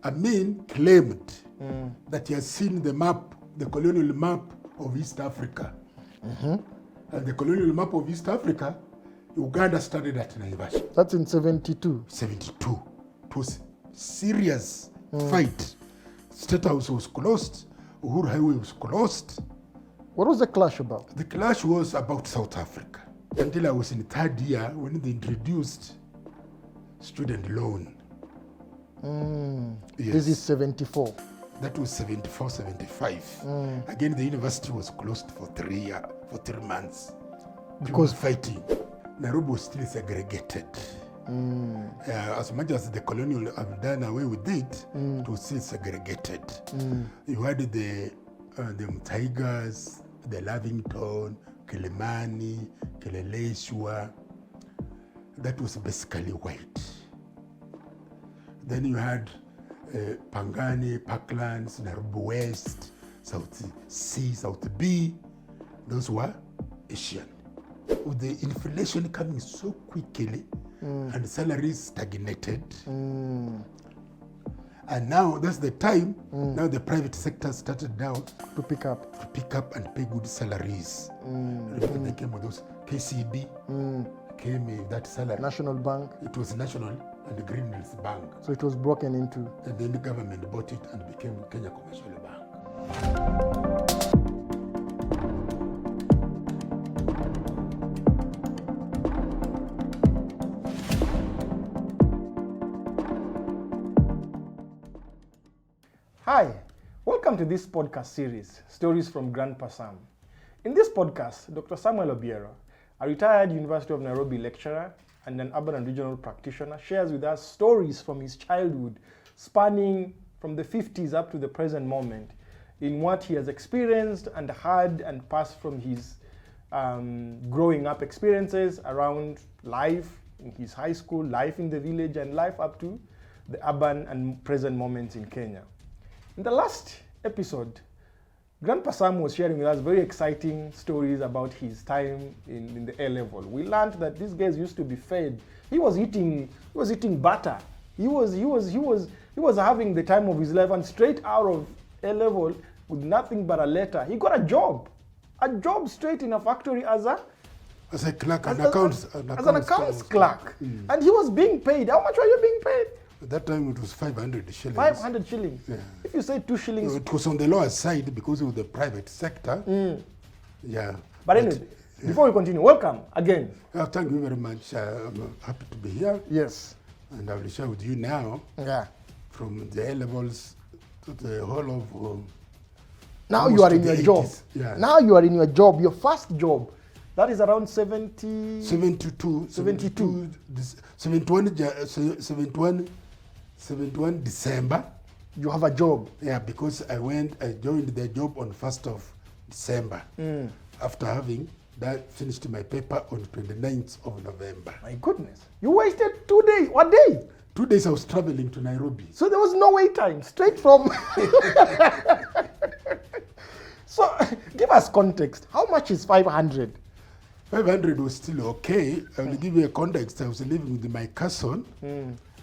Amin claimed that he has seen the map, the colonial map of East Africa. And the colonial map of East Africa, Uganda started at Naivasha. That's in 72. 72. It was serious fight. State House was closed. Uhuru Highway was closed. What was the clash about? The clash was about South Africa. Until I was in third year when they introduced student loan. Yes. This is 74. That was 74, 75. Again, the university was closed for 3 months. Because fighting. Nairobi was still segregated. As much as the colonial have done away with it, it was still segregated. You had the Tigers, the Lavington, Kilimani, Kileleshwa. That was basically white. Then you had Pangani, Parklands, Nairobi West, South C, South B. Those were Asian. With the inflation coming so quickly and salaries stagnated, and now that's the time, now the private sector started now To pick up. and pay good salaries. They came with those KCB, came with that salary. National Bank. It was National and the Green Hills Bank. So it was broken into. And then the government bought it and became Kenya Commercial Bank. Hi, welcome to this podcast series, Stories from Grandpa Sam. In this podcast, Dr. Samuel Obiero, a retired University of Nairobi lecturer and an urban and regional practitioner, shares with us stories from his childhood, spanning from the 50s up to the present moment, in what he has experienced and heard and passed from his growing up experiences around life in his high school, life in the village, and life up to the urban and present moments in Kenya. In the last episode, Grandpa Sam was sharing with us very exciting stories about his time in the A level. We learned that these guys used to be fed. He was eating butter. He was having the time of his life, and straight out of A level with nothing but a letter, he got a job straight in a factory as a clerk, as an accounts clerk, and he was being paid. How much were you being paid? At that time, it was 500 shillings. 500 shillings. Yeah. If you say 2 shillings. It was on the lower side because of the private sector. Yeah. But anyway, before we continue, welcome again. Thank you very much. I'm happy to be here. Yes. And I will share with you now from the A levels to the whole of. Now you are in your 80s. job. Yeah. Now you are in your job, your first job. That is around 72. 71 December. You have a job. Yeah, because I joined the job on 1st of December. After having finished my paper on 29th of November. My goodness. You wasted 2 days. What day? 2 days I was traveling to Nairobi. So there was no wait time. Straight from... So give us context. How much is 500? 500 was still okay. I will give you a context. I was living with my cousin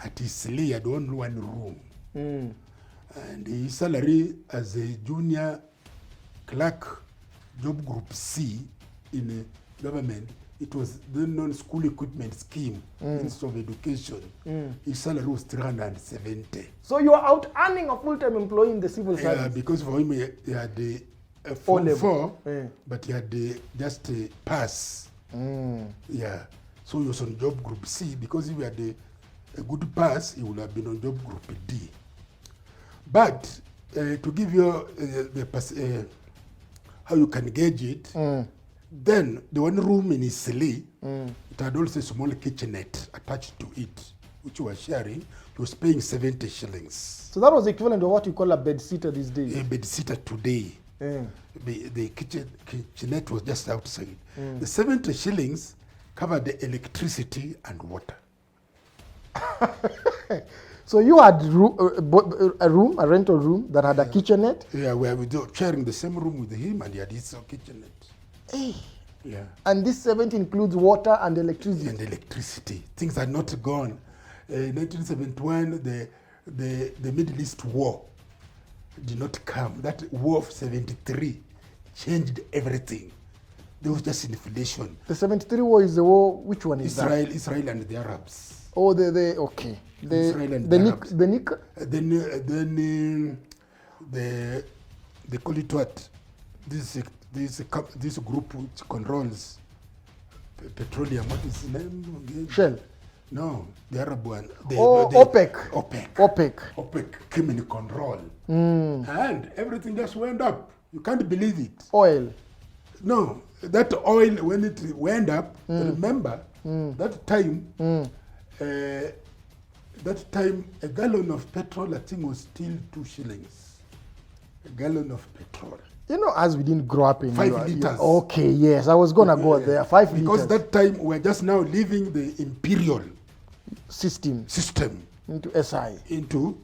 at Isli. I had only one room. And his salary as a junior clerk, job group C in the government, it was the non-school equipment scheme, Ministry of Education. His salary was 370. So you are out earning a full-time employee in the civil service? Yeah, because for him he had a Form 4, but he had just a pass. Yeah, so he was on job group C because if he had a good pass, he would have been on job group D. But to give you how you can gauge it, then the one room in Isili, it had also a small kitchenette attached to it, which we were sharing. He was paying 70 shillings. So that was equivalent of what you call a bed-sitter these days? A bed-sitter today. The kitchenette was just outside. The 70 shillings covered the electricity and water. So you had a rental room that had a kitchenette? Yeah, we were sharing the same room with him, and he had his kitchenette. Hey. Yeah. And this 70 includes water and electricity? And electricity. Things are not gone. 1971, the Middle East war did not come. That war of 73 changed everything. There was just inflation. The 73 war is the war, which one is that? Israel and the Arabs. Oh, okay. Israel and the Arabs. Then they call it what? This group which controls petroleum. What is the name again? Shell. No, the Arab one. OPEC. OPEC came in control. And everything just went up. You can't believe it. Oil. No, that oil, when it went up, remember, that time, a gallon of petrol, I think, was still 2 shillings. A gallon of petrol. You know, as we didn't grow up in 5 liters. Okay, yes, I was gonna go there. 5 liters. Because that time we're just now leaving the imperial system into SI. Into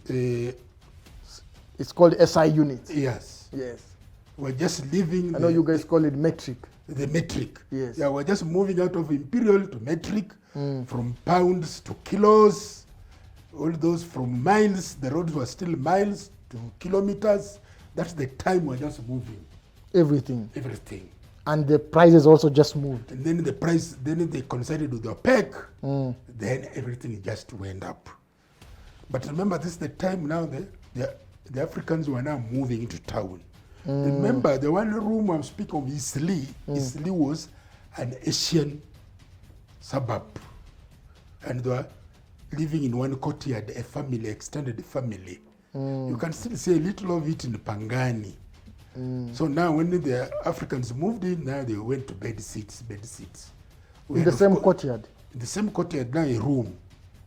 it's called SI units. Yes. We're just leaving. I know you guys call it metric. The metric. Yes. Yeah, we're just moving out of imperial to metric, from pounds to kilos. All those from miles. The roads were still miles to kilometers. That's the time we're just moving. Everything. And the prices also just moved. And then the price, then they coincided with the OPEC. Then everything just went up. But remember, this is the time now the Africans were now moving into town. Remember, the one room I'm speaking of, Eastleigh, Eastleigh was an Asian suburb. And they were living in one courtyard, a family, extended family. You can still see a little of it in Pangani. So now when the Africans moved in, now they went to bed seats. In the same courtyard? In the same courtyard, now a room.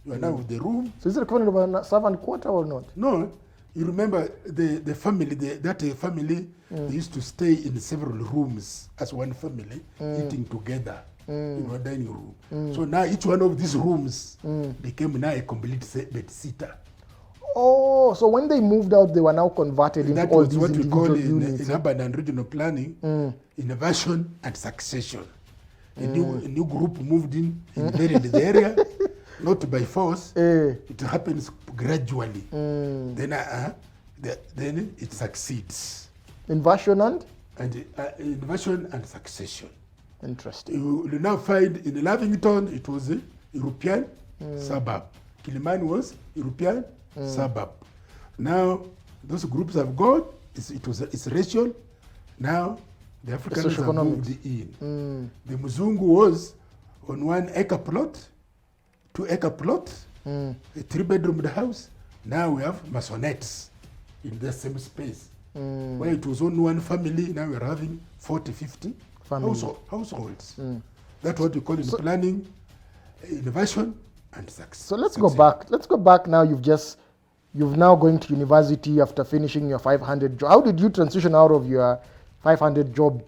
You are now with the room. So is it equivalent of a servant quarter or not? No. You remember the family, that family, they used to stay in several rooms as one family, eating together in one dining room. So now each one of these rooms became now a complete bed-sitter. Oh, so when they moved out, they were now converted into all these individual units. In urban and regional planning, innovation and succession. A new group moved in, invaded the area, not by force. It happens gradually. Then it succeeds. Inversion and? Inversion and succession. Interesting. You now find in Lavington, it was a European suburb. Kilimani was European suburb. Now, those groups have gone. It's racial. Now, the Africans have moved in. The Muzungu was on 1 acre plot, 2 acre plot, a 3-bedroom house. Now we have masonettes in the same space. Where it was only one family, now we're having 40, 50 households. That's what we call in planning, innovation, and success. So let's go back. Let's go back now. You've now going to university after finishing your 500 job. How did you transition out of your 500 job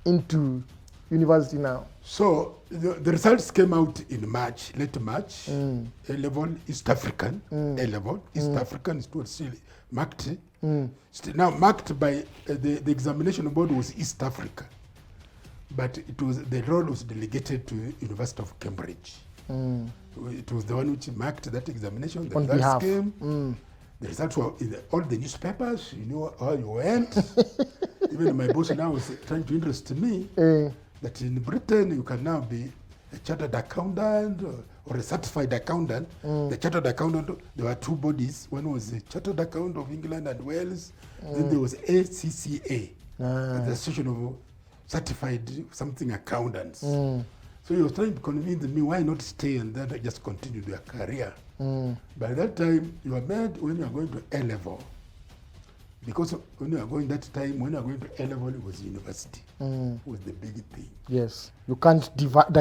into university now? So the results came out in March, late March. A-level, East African, A-level, East African is still marked. Now marked by the examination board was East Africa, but the role was delegated to University of Cambridge. It was the one which marked that examination. The results came. The results were in all the newspapers. You knew how you went. Even my boss now was trying to interest me that in Britain you can now be a chartered accountant or a certified accountant. The chartered accountant, there were 2 bodies. One was the Chartered Accountant of England and Wales. Then there was ACCA, the Association of Certified Something Accountants. So he was trying to convince me, why not stay and then just continue their career? By that time, you are made when you are going to A-level. Because when you are going that time, when you are going to A-level, it was university. Was the big thing. Yes. You can't divert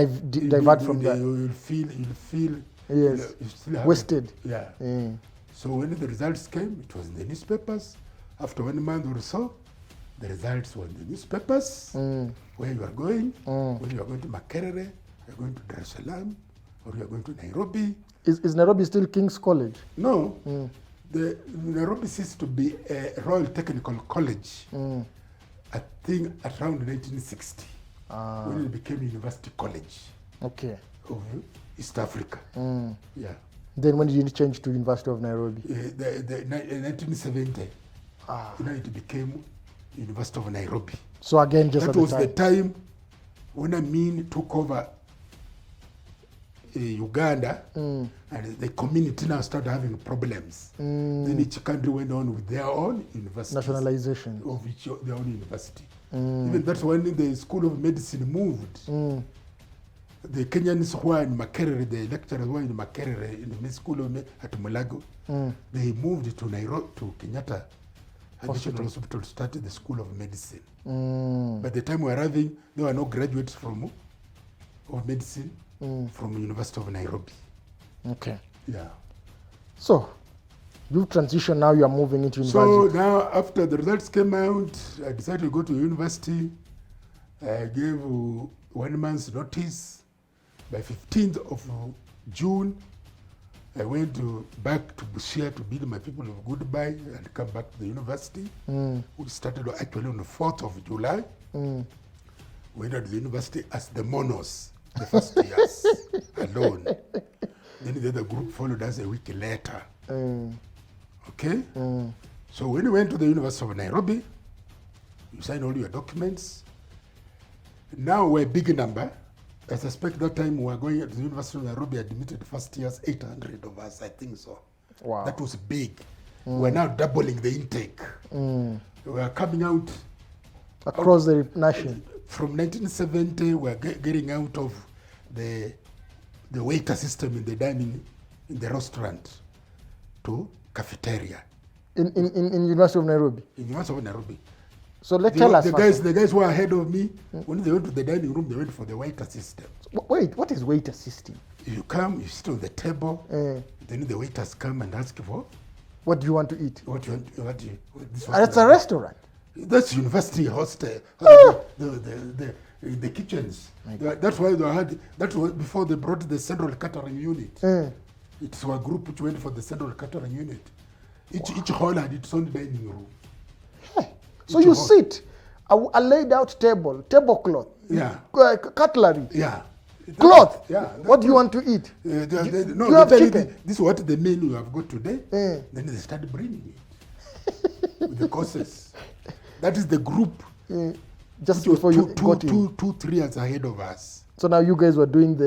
from that. You'll feel yes. you still have wasted. Yeah. So when the results came, it was in the newspapers. After 1 month or so, the results were in the newspapers. Where you are going, whether you are going to Makerere, you are going to Dar es Salaam, or you are going to Nairobi. Is Nairobi still King's College? No. The Nairobi ceased to be a Royal Technical College, I think around 1960, when it became University College of East Africa. Yeah. Then when did you change to University of Nairobi? 1970. It became University of Nairobi. So again, just that was the time when Amin took over Uganda, and the community now started having problems. Then each country went on with their own university. Nationalization. Of their own university. Even that's when the School of Medicine moved. The Kenyans who are in Makerere, the lecturers who are in Makerere, in the school at Mulago, they moved to Nairobi, to Kenyatta National Hospital to start the School of Medicine. By the time we were arriving, there were no graduates of medicine from University of Nairobi. Okay. Yeah. So, you transition now, you are moving into university. So now, after the results came out, I decided to go to university. I gave 1 month's notice. By 15th of June, I went back to Busia to bid my people of goodbye and come back to the university. We started actually on the 4th of July. We entered the university as the monos, the first years, alone. Then the other group followed us a week later. Okay? So when you went to the University of Nairobi, you signed all your documents. Now we're a big number. I suspect that time we were going to the University of Nairobi, admitted first years, 800 of us, I think so. Wow. That was big. We're now doubling the intake. We are coming out across the nation. From 1970, we're getting out of the waiter system in the dining, in the restaurant, to cafeteria. In University of Nairobi? In University of Nairobi. So tell us. The guys who are ahead of me, when they went to the dining room, they went for the waiter system. Wait, what is waiter system? You come, you sit on the table, then the waiters come and ask for. What do you want to eat? It's a restaurant. That's university hostel. The kitchens. That's why they had. That was before they brought the central catering unit. It's a group which went for the central catering unit. Each hall had its own dining room. So you sit, a laid out tablecloth, cutlery, cloth. What do you want to eat? You have chicken. This is what the menu you have got today. Then they started bringing it with the courses. That is the group. Just before you got in. 3 years ahead of us. So now you guys were doing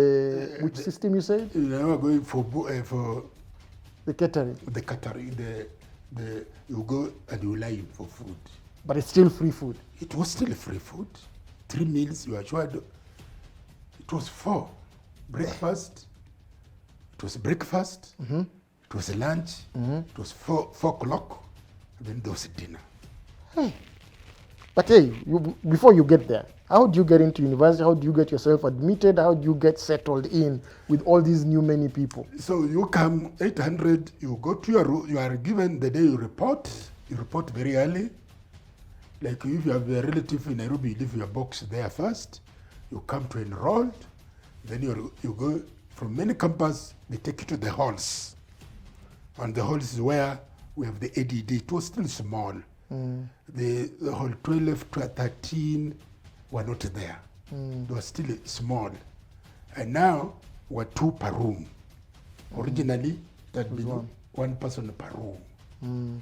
which system you said? We were going for the catering. The catering. You go and you line for food. But it's still free food. It was still free food. 3 meals you are sure. It was 4. Breakfast. It was breakfast. It was lunch. It was 4 o'clock. And then there was dinner. But hey, before you get there, how do you get into university? How do you get yourself admitted? How do you get settled in with all these new many people? So you come 800. You go to your room. You are given the day you report. You report very early. Like if you have a relative in Nairobi, you leave your box there first. You come to enroll. Then you go from many campuses. They take you to the halls. And the halls is where we have the ADD. It was still small. The hall 12 to 13 were not there. They were still small. And now we're 2 per room. Originally, that had been one person per room.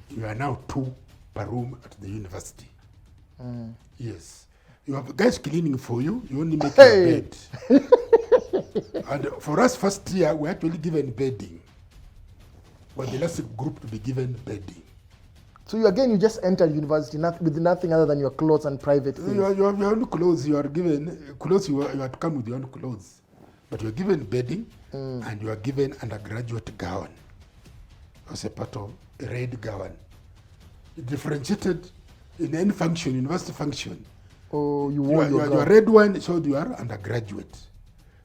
You are now 2 per room at the university. Yes. You have guys cleaning for you. You only make your bed. And for us, first year, we're actually given bedding. We're the last group to be given bedding. So you just enter university with nothing other than your clothes and private things. You have your own clothes. You are given clothes. You have to come with your own clothes, but you are given bedding and you are given undergraduate gown as a part of a red gown. It differentiated in any function, university function. Oh, you wore your red one showed you are undergraduate.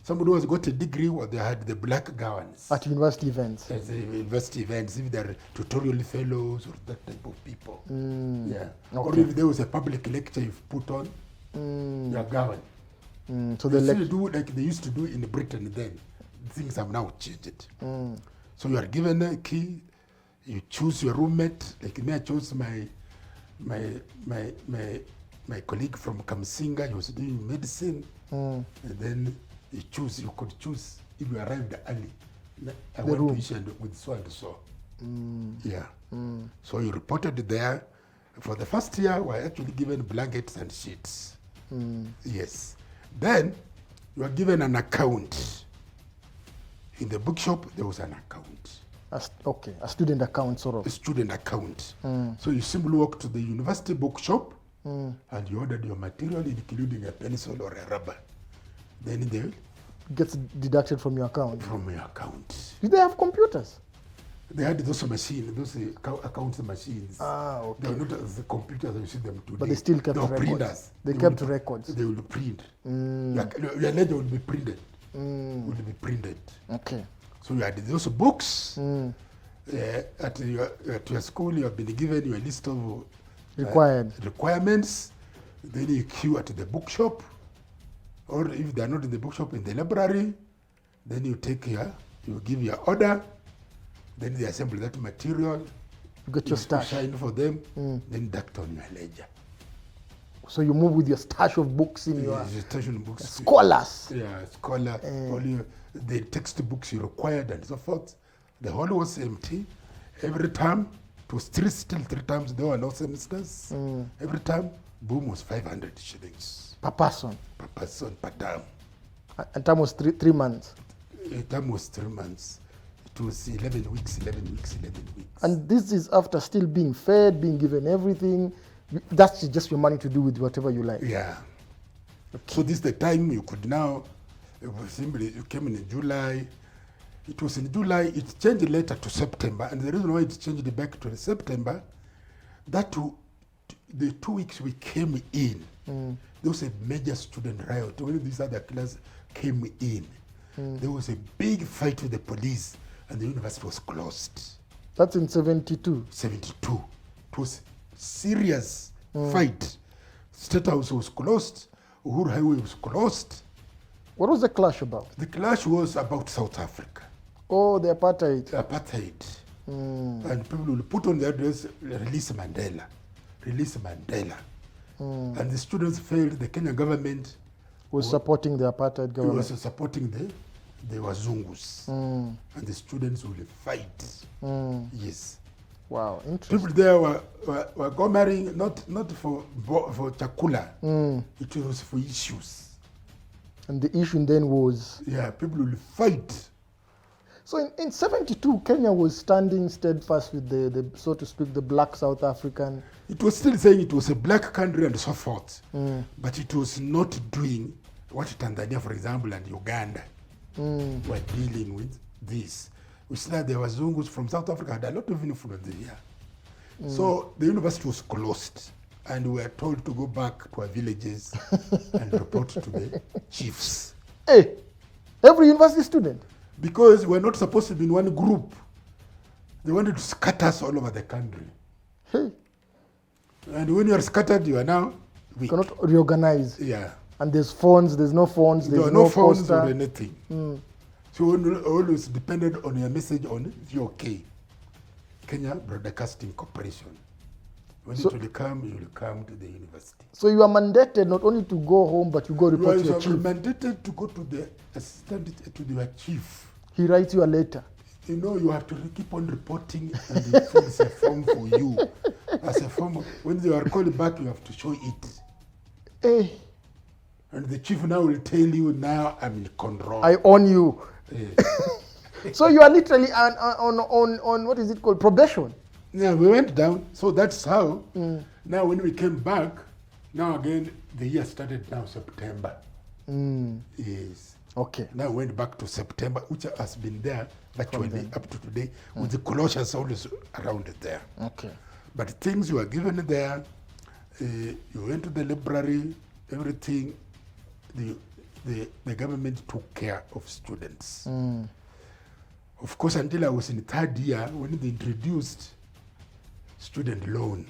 Somebody who has got a degree, or they had the black gowns. At university events. At the university events, if they're tutorial fellows or that type of people. Yeah. Okay. Or if there was a public lecture you've put on, your gown. So they still do like they used to do in Britain then. Things have now changed. So you are given a key, you choose your roommate. Like me, I chose my colleague from Kamsinga. He was doing medicine. And then you could choose if you arrived early. I went to Isha with so and so. Yeah. So you reported there. For the first year, we were actually given blankets and sheets. Yes. Then you are given an account. In the bookshop, there was an account. A student account, sort of. A student account. So you simply walk to the university bookshop and you ordered your material, including a pencil or a rubber. Then they gets deducted from your account. From your account. Did they have computers? They had those machines, those account machines. Okay. They were not as the computers you see them today. But they still kept records. Printers. They kept records. They will print. Your ledger will be printed. Will be printed. Okay. So you had those books. At your school, you have been given your list of requirements. Then you queue at the bookshop, or if they are not in the bookshop, in the library. Then you give your order. Then they assemble that material. You get your stash. Sign for them. Then deduct on your ledger. So you move with your stash of books in your stash of books. Scholars. Yeah, scholar. All the textbooks you required and so forth. The hall was empty. Every term, it was still 3 terms. There were no semesters. Every term, boom, was 500 shillings. Per person? Per person, per term. And term was 3 months? Term was 3 months. It was 11 weeks. And this is after still being fed, being given everything. That's just your money to do with whatever you like. Yeah. Okay. So this is the time you could now, you came in July. It was in July, it changed later to September. And the reason why it changed back to September, the 2 weeks we came in, there was a major student riot. When these other classes came in, there was a big fight with the police. And the university was closed. That's in 72? 72. It was serious fight. State House was closed. Uhuru Highway was closed. What was the clash about? The clash was about South Africa. Oh, the apartheid. The apartheid. And people will put on their dress, release Mandela. Release Mandela. And the students felt the Kenyan government was supporting the apartheid government. It was supporting the Wazungus. And the students will fight. Yes. Wow, interesting. People there were gomaring not for chakula. It was for issues. And the issue then was? Yeah, people will fight. So in 72, Kenya was standing steadfast with the so to speak, the black South African. It was still saying it was a black country and so forth. But it was not doing what Tanzania, for example, and Uganda were dealing with this. We see that the Wazungus from South Africa had a lot of influence here. So the university was closed and we were told to go back to our villages and report to the chiefs. Hey, every university student? Because we're not supposed to be in one group. They wanted to scatter us all over the country. Hey. And when you are scattered, you are now weak. You cannot reorganize. Yeah. And there's phones, there's no phones, there there's no no phones poster. or anything. So we always depended on your message on VOK, Kenya Broadcasting Corporation. When it will come, you will come to the university. So you are mandated not only to go home, but you go report to your chief. You are mandated to go to the assistant, to your chief. He writes you a letter. You know, you have to keep on reporting and he fills a form for you. As a form, when you are called back, you have to show it. Hey. And the chief now will tell you, now I'm in control. I own you. So you are literally on what is it called, probation? Yeah, we went down. So that's how. Now when we came back, now again, the year started now September. Yes. Okay. Now we went back to September, which has been there virtually up to today, with the closures always around there. Okay. But things you were given there, you went to the library, everything, the government took care of students. Of course, until I was in 3rd year, when they introduced student loan.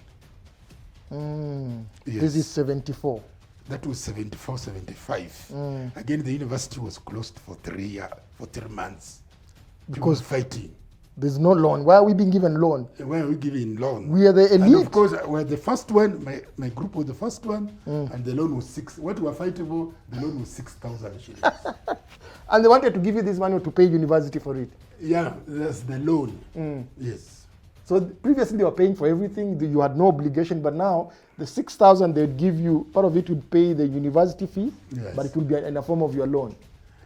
Yes. This is 74. That was 74, 75. Again, the university was closed for 3 months. Because fighting. There's no loan. Why are we being given loan? Why are we giving loan? We are the elite. And of course, we're the first one. My group was the first one, and the loan was 6. What we were fighting for, the loan was 6,000 shillings. And they wanted to give you this money to pay university for it. Yeah, that's the loan. Yes. So previously they were paying for everything, you had no obligation, but now the 6,000 they'd give you, part of it would pay the university fee, Yes. but it will be in the form of your loan.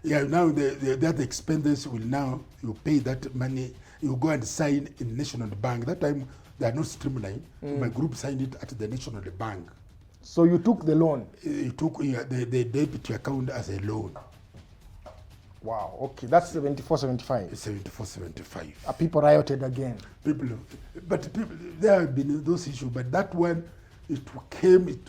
Yeah, now that expenses will now, you pay that money, you go and sign in National Bank. That time they are not streamlined. My group signed it at the National Bank. So you took the loan? You took the debit account as a loan. Wow, okay, that's 74.75. 74.75. People rioted again. People, there have been those issues, but that one, it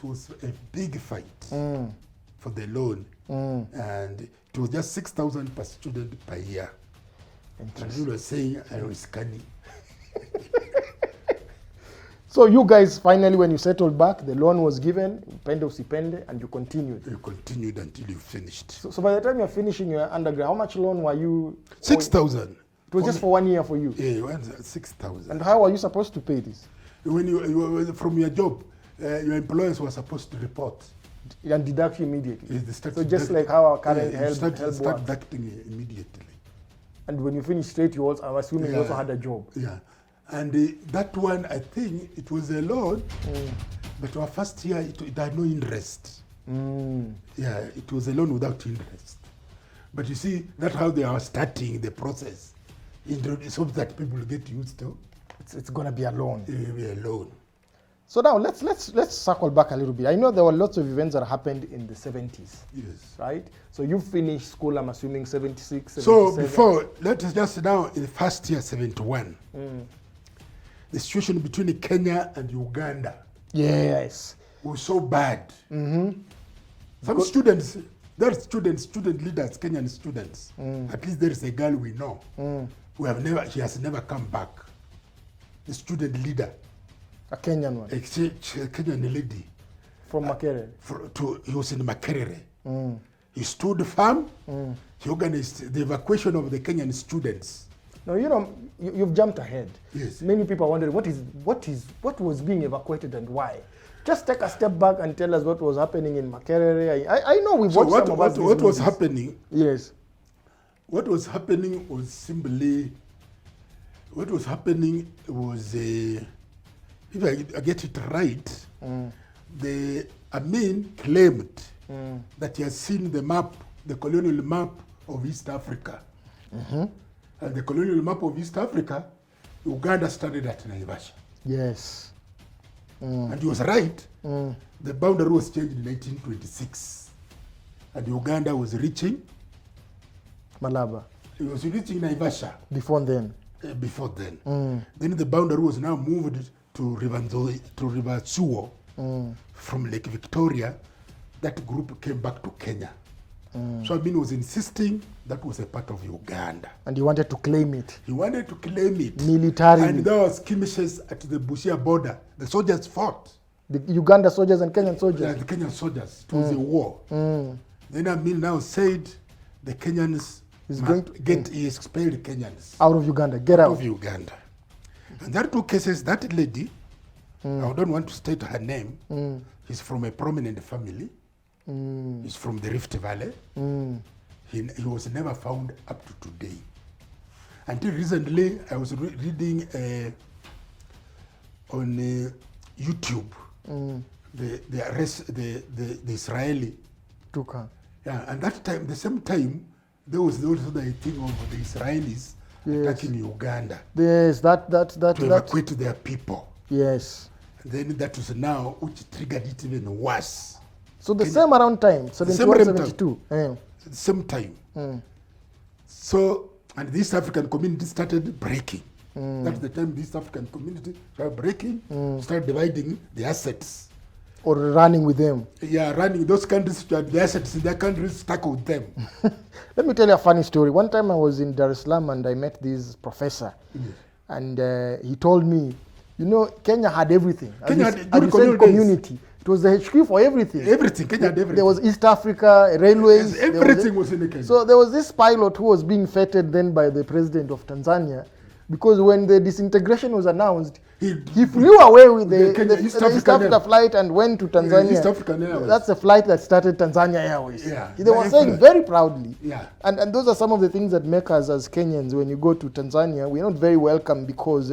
was a big fight for the loan. And it was just 6,000 per student per year. And you were saying I was scanning. So you guys, finally, when you settled back, the loan was given, pende usipende, and you continued. You continued until you finished. So by the time you're finishing your undergrad, how much loan were you? 6,000. It was just for 1 year for you? Yeah, 6,000. And how were you supposed to pay this? When you from your job, your employers were supposed to report. And deduct you immediately. So just like how our current help start works. deducting immediately. And when you finish straight, you also, I'm assuming you also had a job. Yeah. And that one, I think it was a loan, but our first year it had no interest. Yeah, it was a loan without interest. But you see, that's how they are starting the process. So that people get used to. It's going to be a loan. It will be a loan. So now let's circle back a little bit. I know there were lots of events that happened in the 70s. Yes. Right? So you finished school, I'm assuming 76, 77. So before, let us just now in the first year, 71, the situation between Kenya and Uganda yes. was so bad. Some students, there are student leaders, Kenyan students. At least there is a girl we know she has never come back. The student leader. A Kenyan one? A Kenyan lady. From Makerere? He was in Makerere. He stood firm. He organized the evacuation of the Kenyan students. Now, you know, you've jumped ahead. Yes. Many people are wondering what was being evacuated and why. Just take a step back and tell us what was happening in Makerere. I know we've watched some of us. What was happening? Yes. What was happening was simply. What was happening was, if I get it right, the Amin claimed that he has seen the map, the colonial map of East Africa. And the colonial map of East Africa, Uganda started at Naivasha. Yes. And he was right. The boundary was changed in 1926. And Uganda was reaching Malaba. It was reaching Naivasha. Before then. Then the boundary was now moved to River Suo from Lake Victoria. That group came back to Kenya. So Amin was insisting that was a part of Uganda. And he wanted to claim it. He wanted to claim it. Militarily. And there were skirmishes at the Busia border. The soldiers fought. The Uganda soldiers and Kenyan soldiers? Yeah, the Kenyan soldiers. It was a war. Then Amin now said the Kenyans he expelled Kenyans. Out of Uganda. Get out. Out of Uganda. And there are two cases. That lady, I don't want to state her name, she's from a prominent family. He's from the Rift Valley. He was never found up to today. Until recently, I was reading on YouTube the arrest the Israeli. Took her. Yeah, and that time, the same time, there was also the thing of the Israelis attacking Uganda. Yes, that to evacuate their people. Yes. And then that was now which triggered it even worse. So the same around time, 71, 72. Same time. So, and the East African community started breaking. That's the time the East African community started breaking, started dividing the assets. Or running with them. Yeah, running those countries to have the assets in their countries stuck with them. Let me tell you a funny story. One time I was in Dar es Salaam and I met this professor. And he told me, you know, Kenya had everything. Kenya had community. It was the HQ for everything. Everything. Kenya had everything. There was East Africa, railways. Yes, everything was in the Kenya. So there was this pilot who was being feted then by the president of Tanzania. Because when the disintegration was announced, he flew away with the East Africa flight and went to Tanzania. East African Airways. That's the flight that started Tanzania Airways. Yeah. They were saying very proudly. Yeah. And those are some of the things that make us as Kenyans, when you go to Tanzania, we're not very welcome because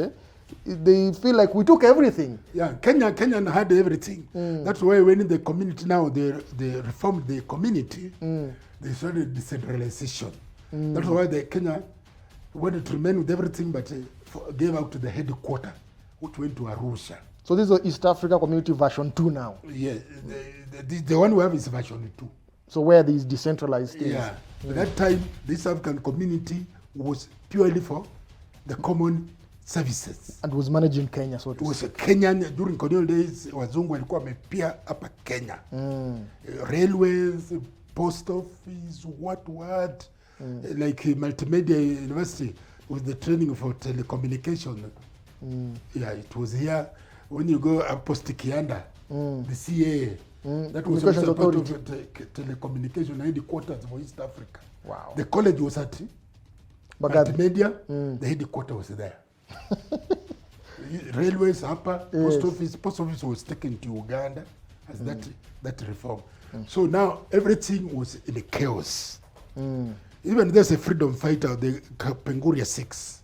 they feel like we took everything. Yeah, Kenya had everything. That's why when the community now, they reformed the community, they started decentralization. That's why Kenya wanted to remain with everything, but gave out to the headquarters, which went to Arusha. So this is East Africa Community version 2 now? Yeah, the one we have is version 2. So where these decentralized things? Yeah. At that time, the East African community was purely for the common services. And was managed in Kenya, so it was a Kenyan, during colonial days, wazungu walikuwa wamepia hapa Kenya. Railways, post office, what. Like Multimedia University with the training for telecommunication. Yeah, it was here. When you go up post Kianda, the CA, that was also part of the telecommunication headquarters for East Africa. Wow. The college was at Multimedia, the headquarters was there. Railways, upper, post office was taken to Uganda as that reform. So now everything was in a chaos. Even there's a freedom fighter, the Penguria 6.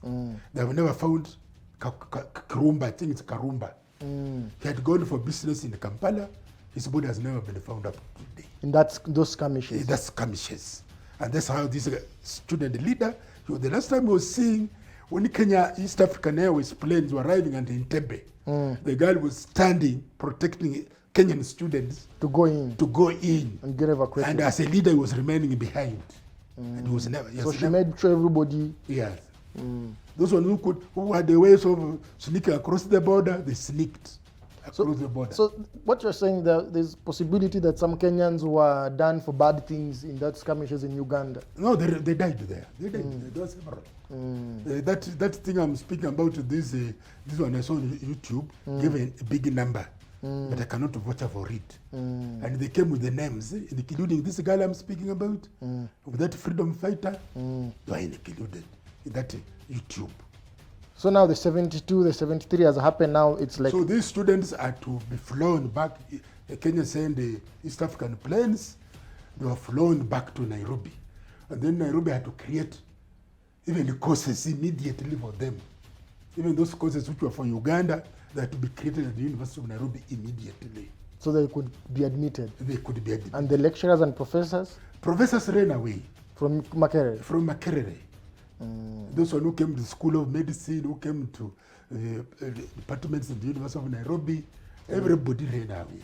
They have never found Karumba, I think it's Karumba. He had gone for business in Kampala. His body has never been found up to today. And those skirmishes? That's skirmishes. And that's how this student leader, the last time he was seeing, when Kenya East African Airways planes were arriving at Entebbe, the guy was standing, protecting Kenyan students to go in and get evacuated. And as a leader, he was remaining behind. And he was never. So she made sure everybody. Yes. Those ones who had the ways of sneaking across the border, they sneaked across the border. So what you're saying, there's possibility that some Kenyans were done for bad things in that skirmishes in Uganda? No, they died there. They died. There was several. That thing I'm speaking about, this one I saw on YouTube, gave a big number, but I cannot vouch for it. And they came with the names, including this girl I'm speaking about, with that freedom fighter, they are included in that YouTube. So now the 72, the 73 has happened now, it's like... So these students are to be flown back. Kenya sent the East African planes, they were flown back to Nairobi. And then Nairobi had to create even the courses immediately for them. Even those courses which were for Uganda, they had to be created at the University of Nairobi immediately. So they could be admitted? They could be admitted. And the lecturers and professors? Professors ran away. From Makerere? From Makerere. Those who came to the School of Medicine, who came to departments in the University of Nairobi, everybody ran away.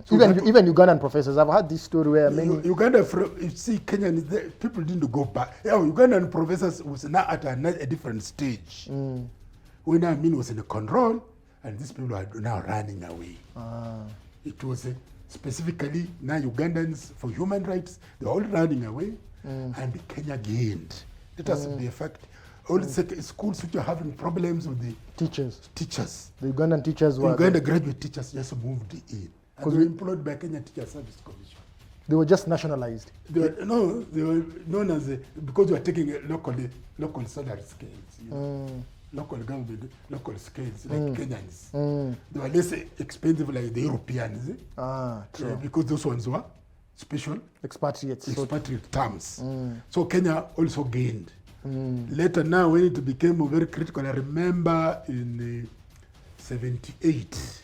So even Ugandan professors, I've heard this story where many... Uganda, you see, Kenyan, people didn't go back. Yeah, Ugandan professors was now at a different stage. When was in control, and these people are now running away. It was specifically now Ugandans for human rights, they're all running away, and Kenya gained. Let us be a fact. All the schools which are having problems with the teachers. The Ugandan teachers were... Uganda graduate teachers just moved in. And they were employed by Kenya Teacher Service Commission. They were just nationalized? They were known as, because they were taking local salary scales. You know? Local government, local scales, like Kenyans. They were less expensive like the Europeans. True. Because those ones were special expatriate terms. So Kenya also gained. Later now, when it became very critical, I remember in 78,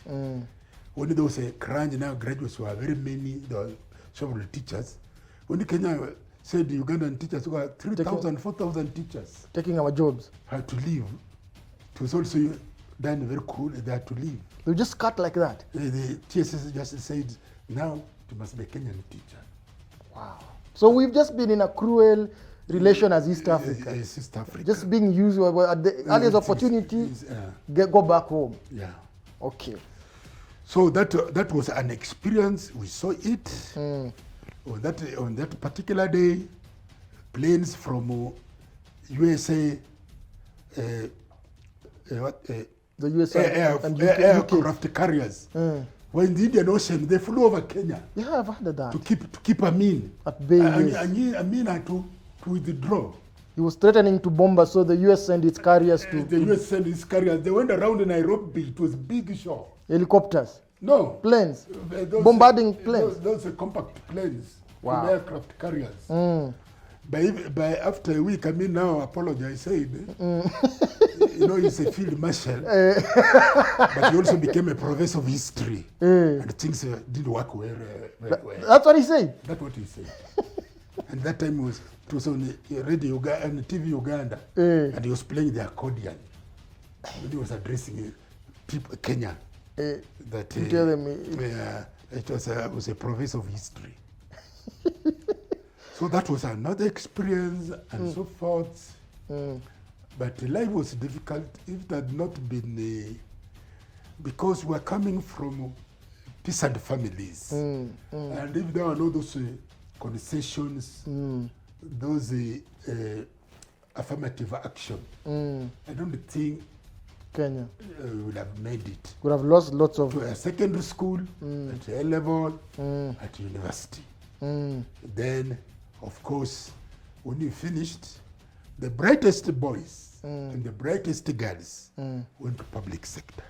when there was a crunch, now graduates were very many, there were several teachers. When Kenya said the Ugandan teachers were 3,000, 4,000 teachers. Taking our jobs. Had to leave. It was also done very cool, they had to leave. They just cut like that? The TSS just said, now you must be a Kenyan teacher. Wow. So we've just been in a cruel relation as East Africa. East Africa. Just being used at the earliest opportunity, go back home. Yeah. Okay. So that was an experience. We saw it on that particular day. Planes from USA, the USA aircraft carriers. When the Indian Ocean, they flew over Kenya. Yeah, I've heard of that. To keep Amin. At bay. Amin had to withdraw. He was threatening to bomb us, so the US sent its carriers to... The US sent its carriers. They went around Nairobi. It was big show. Helicopters? No. Planes? Bombarding planes? Those are compact planes. Wow. From aircraft carriers. By after a week, I mean now, apologize, said, you know, he's a field marshal, but he also became a professor of history, and things didn't work very well. That's what he said? That's what he said. And that time it was on radio and TV Uganda, and he was playing the accordion. And he was addressing people, Kenya. That tell them it was a professor of history. So that was another experience and so forth. But life was difficult if it had not been, because we are coming from peasant families. And if there were no those concessions, those affirmative action, I don't think Kenya would have made it. Would have lost lots of... To a secondary school, at A level, at university. Then, of course, when you finished, the brightest boys and the brightest girls went to public sector.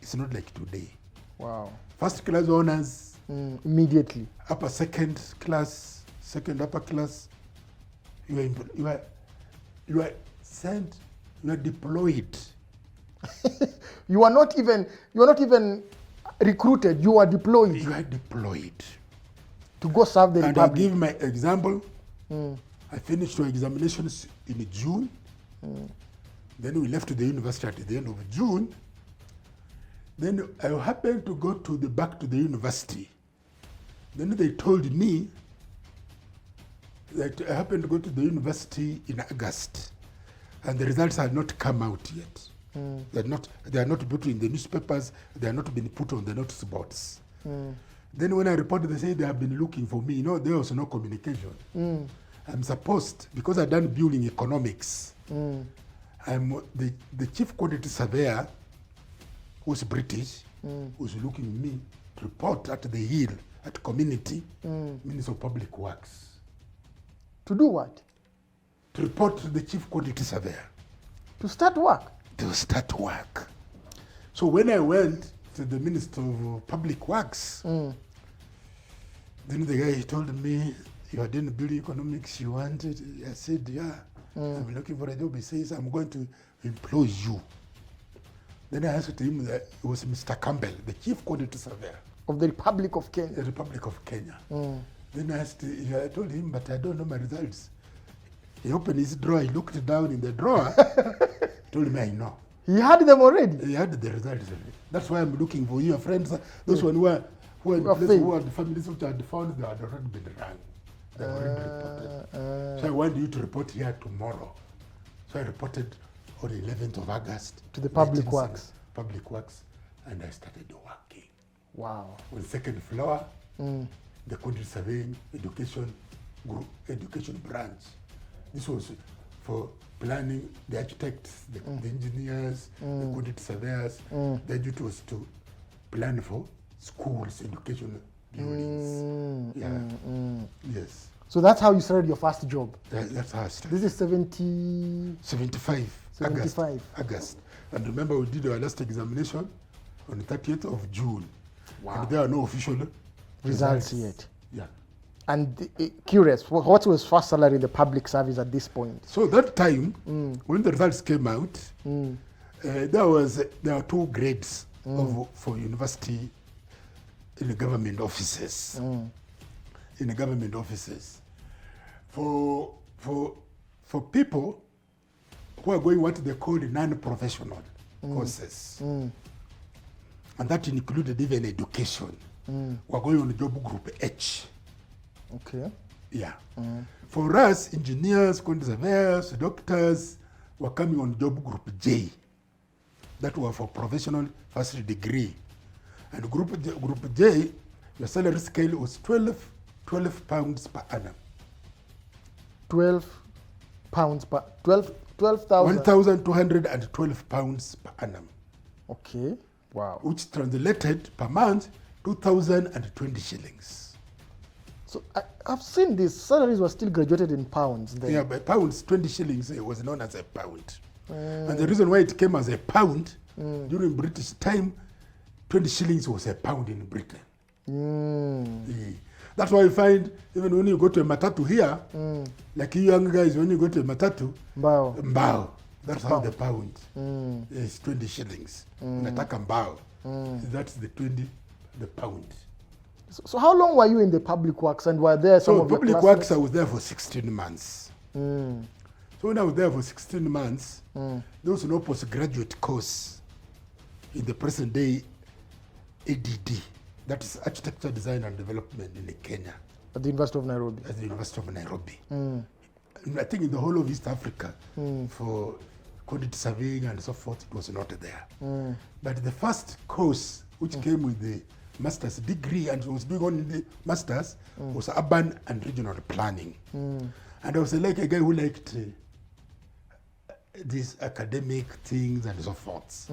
It's not like today. Wow. First class honors. Immediately. Upper second class, second upper class. You are sent, you are deployed. You are not even recruited, you are deployed. You are deployed. To go serve the and Republic. I'll give my example. I finished my examinations in June. Then we left the university at the end of June. Then I happened to go back to the university. Then they told me that I happened to go to the university in August, and the results had not come out yet. They are not put in the newspapers. They are not been put on the notice boards. Then when I reported, they said they have been looking for me. You know, there was no communication. I'm supposed, because I've done building economics, I'm the chief quantity surveyor, who's British, who's looking at me to report at the Hill, at community, Minister of Public Works. To do what? To report to the chief quantity surveyor. To start work? To start work. So when I went to the Minister of Public Works, then the guy told me, you are doing building economics, you want it? I said, yeah, I'm looking for a job. He says, I'm going to employ you. Then I asked him, that it was Mr. Campbell, the chief quantity surveyor. Of the Republic of Kenya. The Republic of Kenya. Then I told him, but I don't know my results. He opened his drawer, he looked down in the drawer, told me, I know. He had them already? He had the results already. That's why I'm looking for your friends. Those one who are the families which had found they had already been run. They already reported. So I want you to report here tomorrow. So I reported on the 11th of August. To the Public Works. Public Works. And I started working. Wow. On the second floor, the quantity surveying education group, education branch. This was for planning, the architects, the engineers, the quantity surveyors. Their duty was to plan for schools, educational buildings. Yes. So that's how you started your first job? That's how I started. This is 75. August. And remember, we did our last examination on the 30th of June. Wow. And there are no official results yet. Yeah. And curious, what was first salary in the public service at this point? So that time, when the results came out, there were two grades for university in the government offices. In the government offices, for people who are going what they call non-professional courses, and that included even education. We're going on job group H. Okay. Yeah. For us, engineers, quantity surveyors, doctors were coming on job group J. That were for professional first degree. And group J, your salary scale was 12 pounds per annum. 12 pounds per 12,000. 1,212 pounds per annum. Okay. Wow. Which translated per month 2,020 shillings. So I've seen this. Salaries were still graduated in pounds then. Yeah, but pounds, 20 shillings was known as a pound. And the reason why it came as a pound, during British time, 20 shillings was a pound in Britain. Yeah. That's why you find, even when you go to a matatu here, like you young guys, when you go to a matatu, mbao. That's how the pound is 20 shillings. Nataka mbao. That's the pound. So how long were you in the public works, and were there some of your public works, I was there for 16 months. So when I was there for 16 months, there was no postgraduate course in the present day ADD, that is Architecture, Design and Development in Kenya. At the University of Nairobi? At the University of Nairobi. I think in the whole of East Africa, for quantity surveying and so forth, it was not there. But the first course which came with the master's degree and was doing only the master's was urban and regional planning. And I was like a guy who liked these academic things and so forth.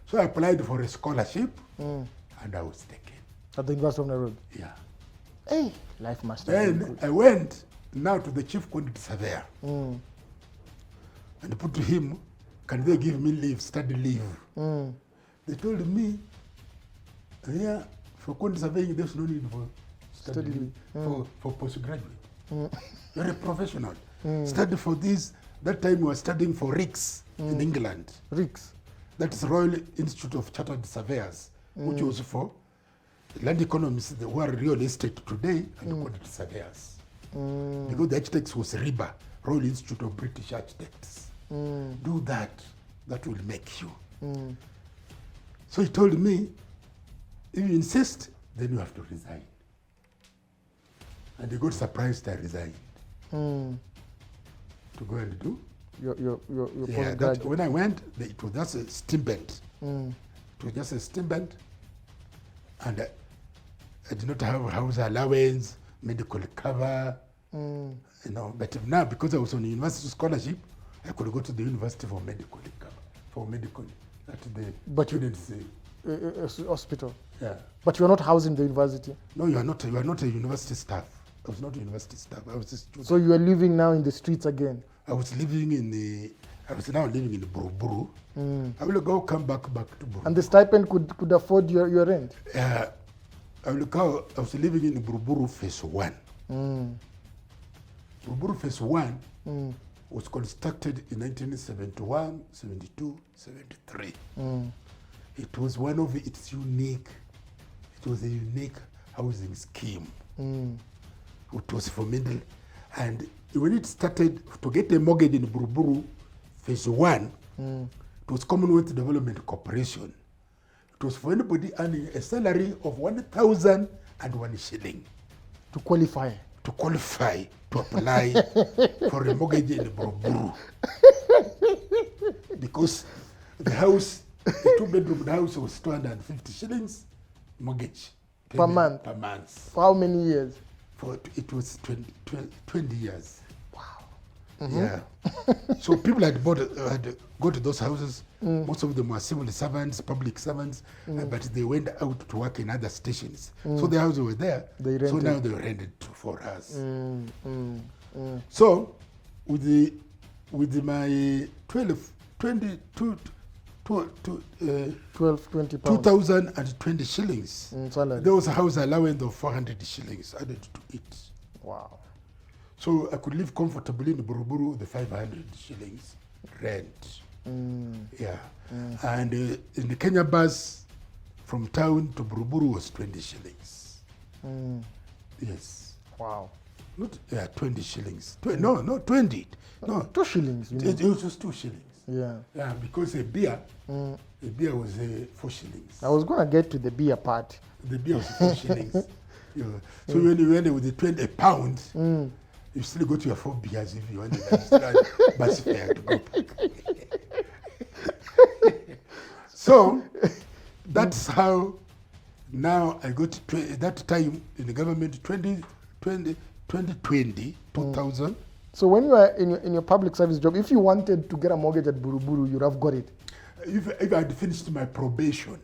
So I applied for a scholarship and I was taken. At the University of Nairobi? Yeah. Hey, life must have been good. And I went now to the chief quantity surveyor and put to him, can they give me leave, study leave? They told me, yeah, for quantity surveying, there's no need for study leave. For postgraduate. You're a professional. Study for this. That time we were studying for RICS in England. RICS? That is Royal Institute of Chartered Surveyors, which was for land economists who are real estate today and quantity surveyors. Because the architects was RIBA, Royal Institute of British Architects. Do that, that will make you. So he told me, if you insist, then you have to resign. And they got surprised I resigned. To go and do? Your postgraduate. When I went, it was just a stipend. It was just a stipend. And I did not have house allowance, medical cover, But now, because I was on a university scholarship, I could go to the university for medical cover, that the students hospital. Yeah. But you are not housed in the university? No, you are not a university staff. I was not a university staff. I was a student. So you are living now in the streets again? I was now living in the Buruburu. I will come back to Buruburu. And the stipend could afford your rent? I was living in Buruburu phase 1. Buruburu phase 1 was constructed in 1971, 72, 73. It was one of its unique, it was a unique housing scheme. It was for middle, and when it started to get a mortgage in Buruburu phase 1, it was Commonwealth Development Corporation. It was for anybody earning a salary of 1,001 shilling. To qualify? To qualify to apply for a mortgage in Buruburu. Because the house, a 2-bedroom house was 250 shillings mortgage. Per month? Per month. For how many years? It was 20 years. Wow. Yeah. So people had go to those houses. Most of them were civil servants, public servants, but they went out to work in other stations. So the houses were there. So now they were rented for us. So with my 20 pounds. 2,020 shillings. There was a house allowance of 400 shillings added to it. Wow. So I could live comfortably in Buruburu with the 500 shillings rent. Yeah. And in the Kenya bus from town to Buruburu was 20 shillings. Yes. Wow. Not 20 shillings. No, 20. No. 2 shillings. It was just 2 shillings. Yeah. Yeah, because a beer was 4 shillings. I was going to get to the beer part. The beer was 4 shillings. Yeah. So when you went with the 20 pounds, you still go to your 4 beers if you want to bus fare to go. So that's how now I got that time in the government 2020. So when you are in your public service job, if you wanted to get a mortgage at Buruburu, you'd have got it? If I had finished my probation,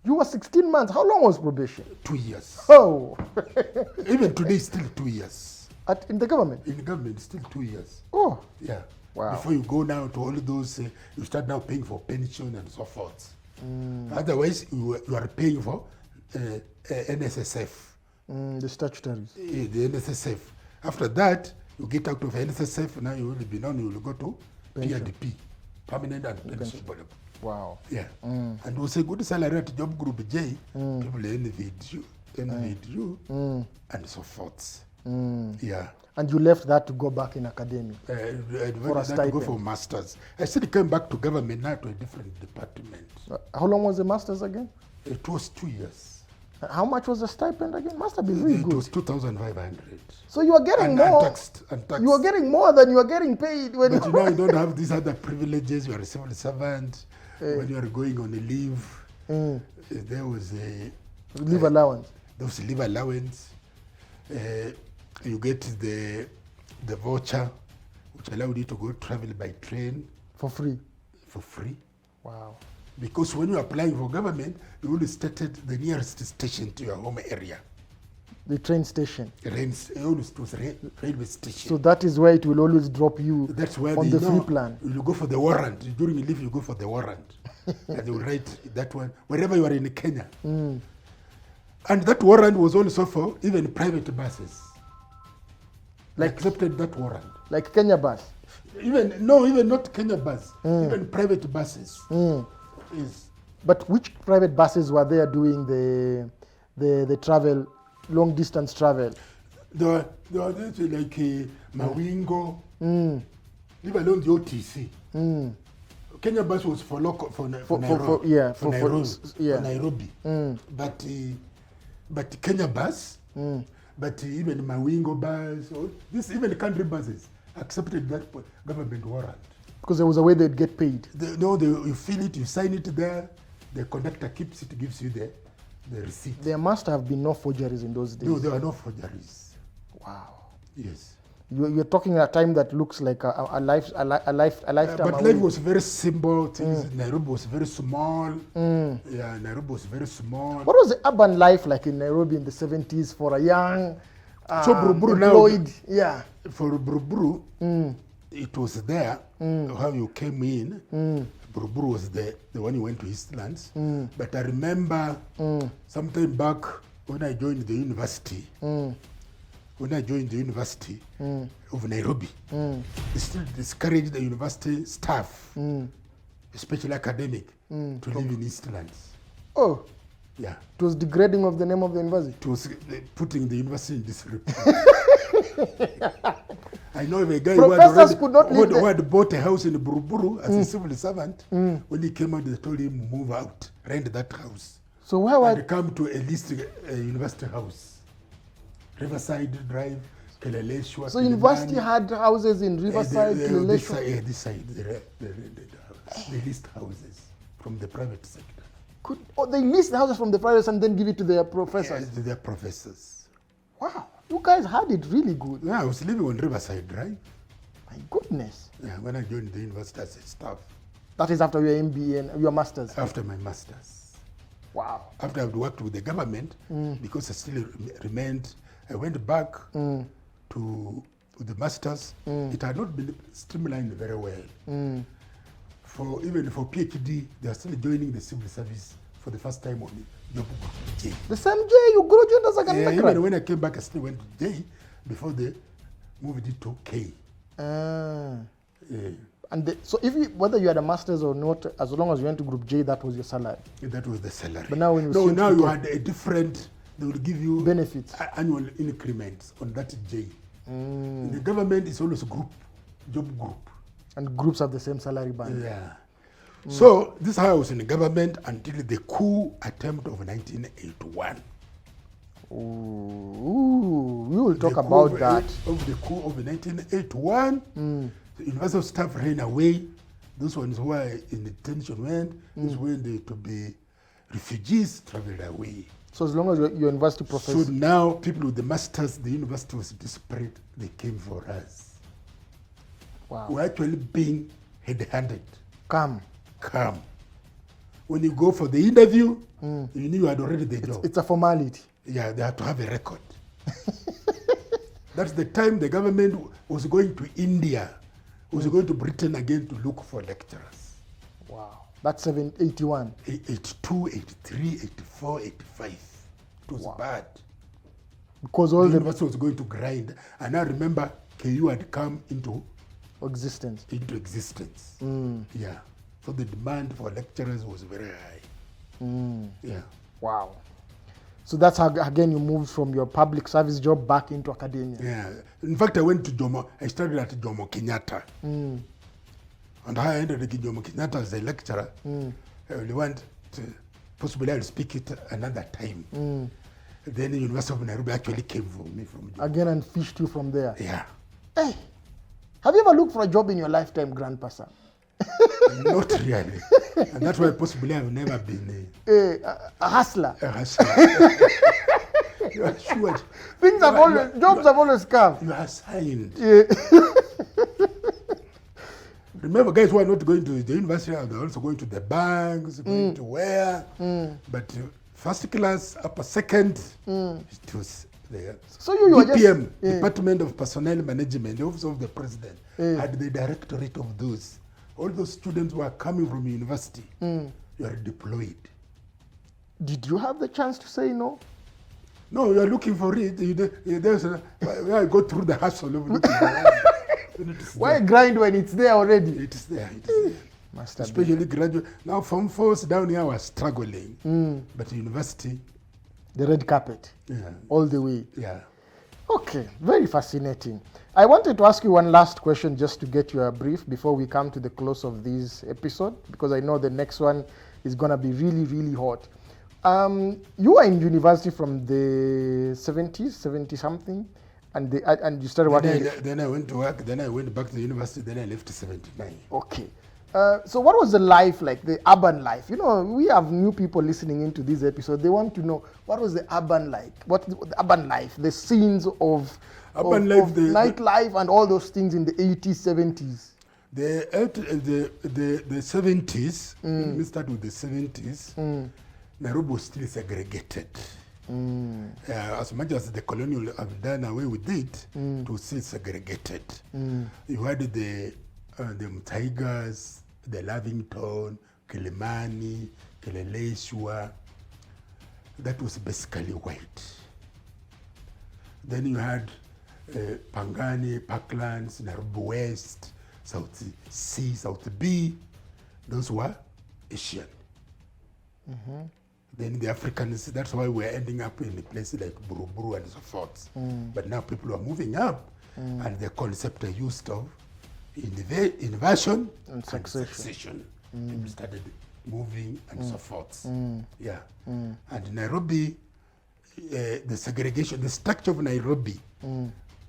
You were 16 months. How long was probation? 2 years. Oh. Even today, still 2 years. In the government? In the government, still 2 years. Oh. Yeah. Wow. Before you go now to all those, you start now paying for pension and so forth. Otherwise, you are paying for NSSF. The statutories. The NSSF. After that, you get out of NSSF, now you will be known, you will go to PRDP, Permanent and Pension Board. Wow. Yeah. And it was a good salary at Job Group J. People envied you, and so forth. Yeah. And you left that to go back in academia? For a stipend. To go for masters. I still came back to government, now to a different department. How long was the masters again? It was 2 years. How much was the stipend again? Must have been really good. It was 2,500. So you are getting more. Untaxed. You are getting more than you are getting paid. When but you know, you don't have these other privileges. You are a civil servant. When you are going on a leave, there was a leave allowance. There was a leave allowance. You get the voucher, which allowed you to go travel by train for free. For free. Wow. Because when you are applying for government, you only stated the nearest station to your home area. The train station. Railway station. So that is where it will always drop you. That's where on the free plan. You go for the warrant. During the leave, you go for the warrant. And they will write that one wherever you are in Kenya. And that warrant was also for even private buses. Like accepted that warrant. Like Kenya bus. Even not Kenya bus. Even private buses. Is. But which private buses were there doing the travel, long distance travel? There were like Mawingo, leave alone the OTC. Kenya bus was for local for Nairobi. But Kenya bus, but even Mawingo bus, or this even country buses accepted that government warrant. Because there was a way they'd get paid. You fill it, you sign it there, the conductor keeps it, gives you the receipt. There must have been no forgeries in those days. No, there were no forgeries. Wow. Yes. You're talking at a time that looks like a lifetime. But life was very simple. Nairobi was very small. Yeah, Nairobi was very small. What was the urban life like in Nairobi in the 70s for a young employed? Yeah. For Buruburu, it was there how you came in. Buruburu was the one you went to Eastlands. But I remember sometime back when I joined the university. When I joined the University of Nairobi, they still discouraged the university staff, especially academic, to live in Eastlands. Oh. Yeah. It was degrading of the name of the university? It was putting the university in disrepute. I know of a guy who had bought a house in Buruburu as a civil servant. When he came out, they told him, move out, rent that house. So where were you? Come to at least a university house. Riverside Drive, Keleleshwa. So university had houses in Riverside, Keleleshwa? This side, they leased houses from the private sector. They leased the houses from the private and then give it to their professors? To their professors. Wow. You guys had it really good. Yeah, I was living on Riverside Drive. My goodness. Yeah, when I joined the university as a staff. That is after your MBA and your master's? After my master's. Wow. After I had worked with the government, because I still remained, I went back to the masters. It had not been streamlined very well. Even for PhD, they are still joining the civil service for the first time on Job J. The same J you graduated as a undergrad? Even when I came back, I still went to J before they moved it to K. And so whether you had a master's or not, as long as you went to Group J, that was your salary? That was the salary. But now when now you had a different, they will give you benefits, annual increments on that J. The government is always job group. And groups have the same salary band. Yeah. So this is how I was in the government until the coup attempt of 1981. Ooh, we will talk about that. Of the coup of 1981, the university staff ran away. Those ones who were in detention went. Those when they to be refugees traveled away. So as long as your university professor. So now people with the masters, the university was desperate. They came for us. Wow. We're actually being headhunted. Come. when you go for the interview, you knew you had already the job. It's a formality. Yeah, they had to have a record. That's the time the government was going to India, was going to Britain again to look for lecturers. Wow. That's 81. 82, 83, 84, 85. It was bad. Because all the the university was going to grind. And I remember KU had come into existence. Yeah. So the demand for lecturers was very high. Yeah. Wow. So that's how, again, you moved from your public service job back into academia. Yeah. In fact, I went to Jomo. I started at Jomo Kenyatta. And I ended at Jomo Kenyatta as a lecturer. I really want to, possibly I'll speak it another time. Then the University of Nairobi actually came for me from Jomo. Again, and fished you from there. Yeah. Hey, have you ever looked for a job in your lifetime, Grandpa Sam? Not really. And that's why possibly I've never been a hustler. A hustler. You are sure. Jobs have always come. You are signed. Yeah. Remember, guys who are not going to the university are also going to the banks, going to where. But first class, upper second, it was there. So you were DPM, just, Department of Personnel Management, the Office of the President, had the directorate of those. All those students who are coming from university, you are deployed. Did you have the chance to say no? No, you are looking for it. I go through the hustle of looking for it. Why grind when it's there already? It is there. It is there. Must have Especially graduate. Now, Form 4s down here were struggling. But university. The red carpet. Yeah. All the way. Yeah. Okay, very fascinating. I wanted to ask you one last question just to get you a brief before we come to the close of this episode, because I know the next one is going to be really, really hot. You were in university from the 70s, 70-something, and you started working. Then I went to work, then I went back to the university, then I left 79. Okay. So what was the life like, the urban life? You know, we have new people listening into this episode. They want to know, what was the urban like? What the urban life, the scenes of nightlife and all those things in the 80s, 70s? The 70s, let me start with the 70s, Nairobi was still segregated. As much as the colonial have done away with it, it was still segregated. You had the Tigers, the Lavington, Kilimani, Kileleshwa. That was basically white. Then you had Pangani, Parklands, Nairobi West, South C, South B. Those were Asian. Then the Africans, that's why we're ending up in a place like Buruburu and so forth. But now people are moving up, and the concept are used of inversion and succession. People started moving and so forth. Yeah. And Nairobi, the segregation, the structure of Nairobi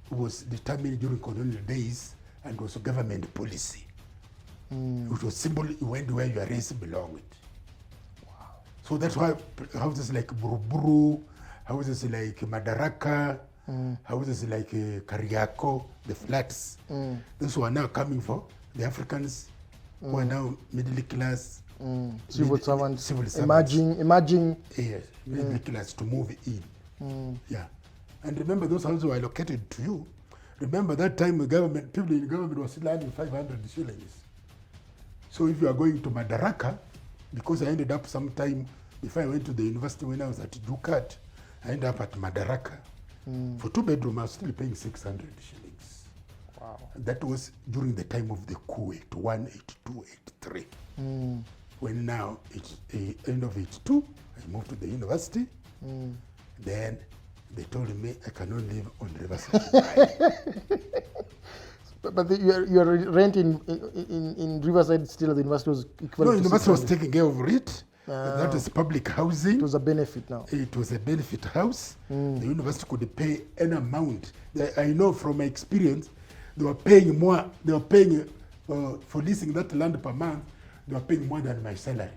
was determined during colonial days and was a government policy. It was simple, you went where your race belonged. Wow. So that's why houses like Buruburu, houses like Madaraka, houses like Kariako, the flats, those who are now coming for the Africans who are now middle class, civil servants, emerging yes, middle class to move in. Yeah. And remember, those houses were allocated to you. Remember that time the government, people in government were still earning 500 shillings. So if you are going to Madaraka, because I ended up sometime, before I went to the university when I was at Dukat, I ended up at Madaraka. For 2-bedroom, I was still paying 600 shillings. Wow. That was during the time of the coup, 81, 82, 83. When now, it's end of 82, I moved to the university. Then they told me I cannot live on Riverside Drive. But your rent in Riverside still at the university was equivalent to the university was taking care of it. That is public housing. It was a benefit now. It was a benefit house. The university could pay an amount. I know from my experience, they were paying more. They were paying for leasing that land per month. They were paying more than my salary.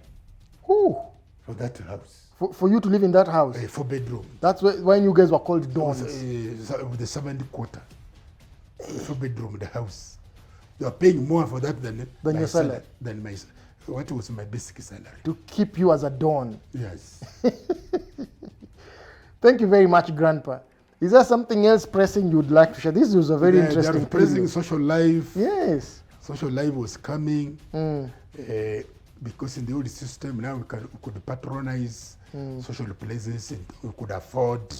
Ooh. For that house. For you to live in that house? 4-bedroom. That's when you guys were called dons. With the 70 quarter. 4-bedroom, the house. They were paying more for that than your salary. Than my What was my basic salary? To keep you as a don. Yes. Thank you very much, Grandpa. Is there something else pressing you'd like to share? This was a very interesting There was pressing period. social life. Yes. Social life was coming because in the old system now we could patronize social places and we could afford.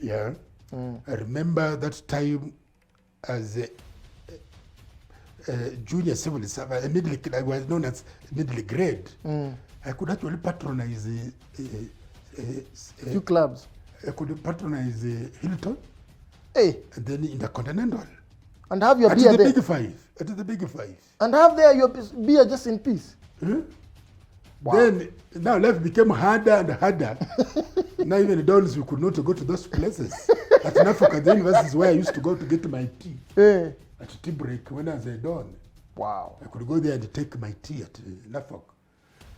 Yeah. I remember that time as a junior civil servant, I was known as middle grade. I could actually patronize a few clubs. I could patronize Hilton. Hey. And then Intercontinental. And have your at beer the there. Big Five. At the Big Five. And have there your beer just in peace. Huh? Wow. Then now life became harder and harder. Now even the dons, we could not go to those places. At Africa, the university is where I used to go to get my tea. Hey. At tea break when I was a don. Wow. I could go there and take my tea at Norfolk.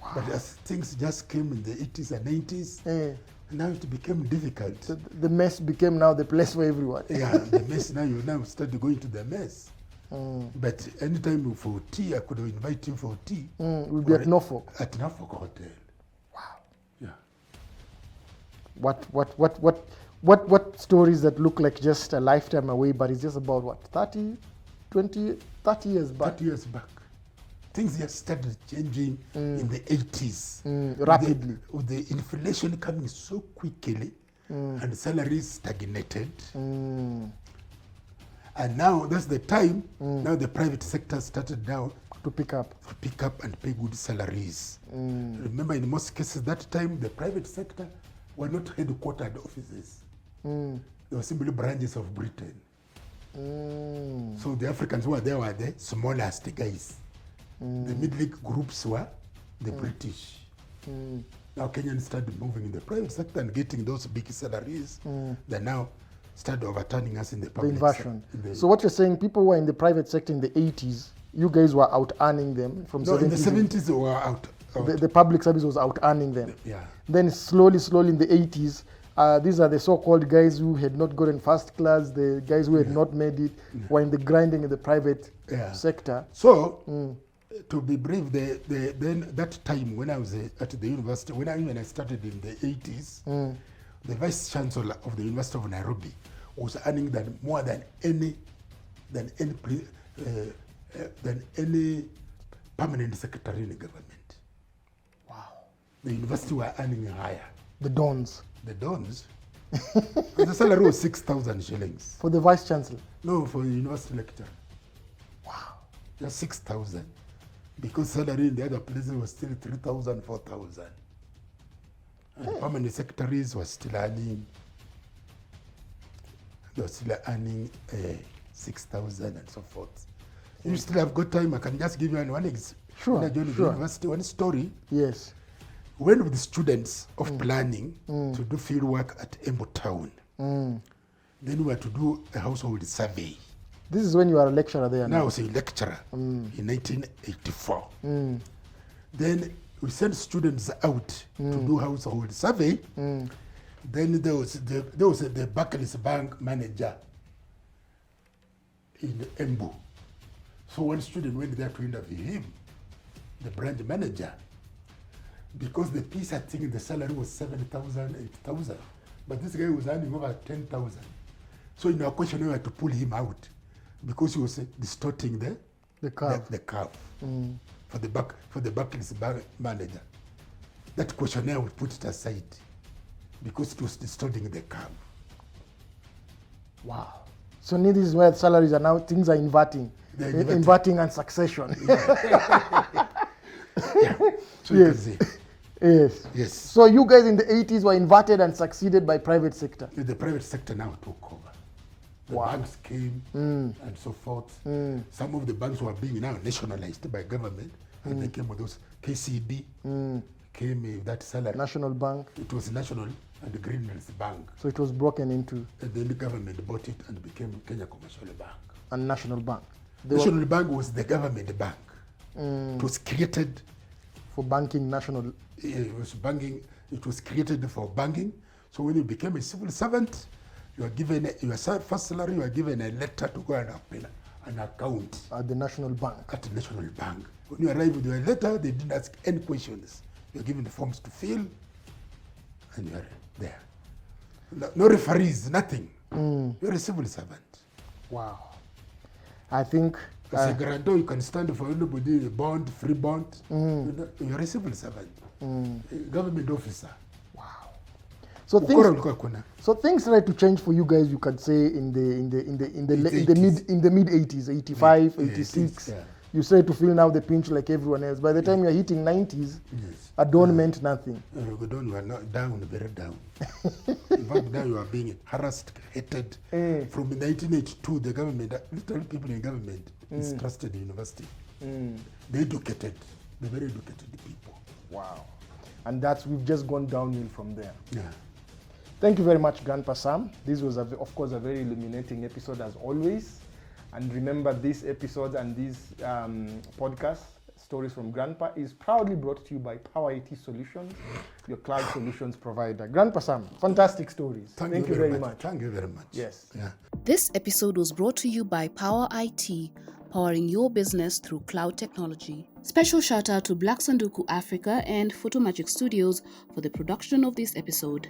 Wow. But as things just came in the 80s and 90s, now it became difficult. The mess became now the place for everyone. Yeah, the mess now, you now start going to the mess. But anytime for tea, I could invite him for tea. We'll be at Norfolk. At Norfolk Hotel. Wow. Yeah. What stories that look like just a lifetime away, but it's just about what, 30 years back? 30 years back. Things just started changing in the 80s. Rapidly. With the inflation coming so quickly and salaries stagnated. And now that's the time, now the private sector started now to pick up and pay good salaries. Remember, in most cases that time, the private sector were not headquartered offices. They were simply branches of Britain. So the Africans who were there were the smallest guys. The middle groups were the British. Now Kenyans started moving in the private sector and getting those big salaries. They now started overturning us in the public inversion. sector. So what you're saying, people who were in the private sector in the 80s, you guys were out earning them from 70s. In the 70s they were out. The public service was out earning them. Yeah. Then slowly in the 80s, these are the so-called guys who had not gotten first class, the guys who had not made it, were in the grinding in the private sector. So, to be brief, then that time when I was at the university, when I started in the 80s, the vice chancellor of the University of Nairobi was earning more than any permanent secretary in the government. Wow. The university were earning higher. The dons. The dons. The salary was 6,000 shillings. For the vice chancellor? No, for the university lecturer. Wow. Just 6,000. Because salary in the other places was still 3,000, 4,000. And permanent secretaries were still earning. They were still earning 6,000 and so forth. You still have got time. I can just give you one Sure. When I joined the university, one story. Yes. Went with the students of planning to do field work at Embu Town. Then we were to do a household survey. This is when you are a lecturer there now? I was a lecturer in 1984. Then we sent students out to do household survey. Then there was the Barclays Bank manager in Embu. So one student went there to interview him, the branch manager, because the piece, I think the salary was 7,000, 8,000, but this guy was earning over 10,000. So in our question, we had to pull him out because he was distorting the curve for the Barclays Bank manager. That questionnaire, we put it aside because it was distorting the curve. Wow. So this is where salaries are now, things are inverting. Inverting and succession. So you can see. Yes. So you guys in the 80s were inverted and succeeded by private sector. The private sector now took over. The banks came and so forth. Some of the banks were being now nationalized by government, and they came with those KCB came with that salary. National Bank. It was National and the Greenlands Bank. So it was broken into. And then the government bought it and became Kenya Commercial Bank. And National Bank. National Bank was the government bank. It was created for banking. National. It was banking. It was created for banking. So when you became a civil servant, you are given your first salary. You are given a letter to go and open an account at the National Bank. At the National Bank, When you arrive with your letter, they didn't ask any questions. You're given the forms to fill, and you're there. No referees, nothing. You're a civil servant. Wow. I think... As a guarantor, you can stand for anybody, a bond, free bond. You're a civil servant, a government officer. Wow. So things started to change for you guys, you could say, in the mid 80s, 85, 86. Yeah. You started to feel now the pinch like everyone else. By the time you're hitting 90s, a dawn meant nothing. You are not down, very down. In fact, now you are being harassed, hated. From 1982, the government, little people in government, is trusted university. They educated, the very educated people. Wow. And we've just gone downhill from there. Yeah. Thank you very much, Grandpa Sam. This was, of course, a very illuminating episode as always. And remember, these episodes and these podcasts, Stories from Grandpa, is proudly brought to you by Power IT Solutions, your cloud solutions provider. Grandpa Sam, fantastic stories. Thank you very much. Thank you very much. Yes. Yeah. This episode was brought to you by Power IT, powering your business through cloud technology. Special shout out to Black Sanduku Africa and Photomagic Studios for the production of this episode.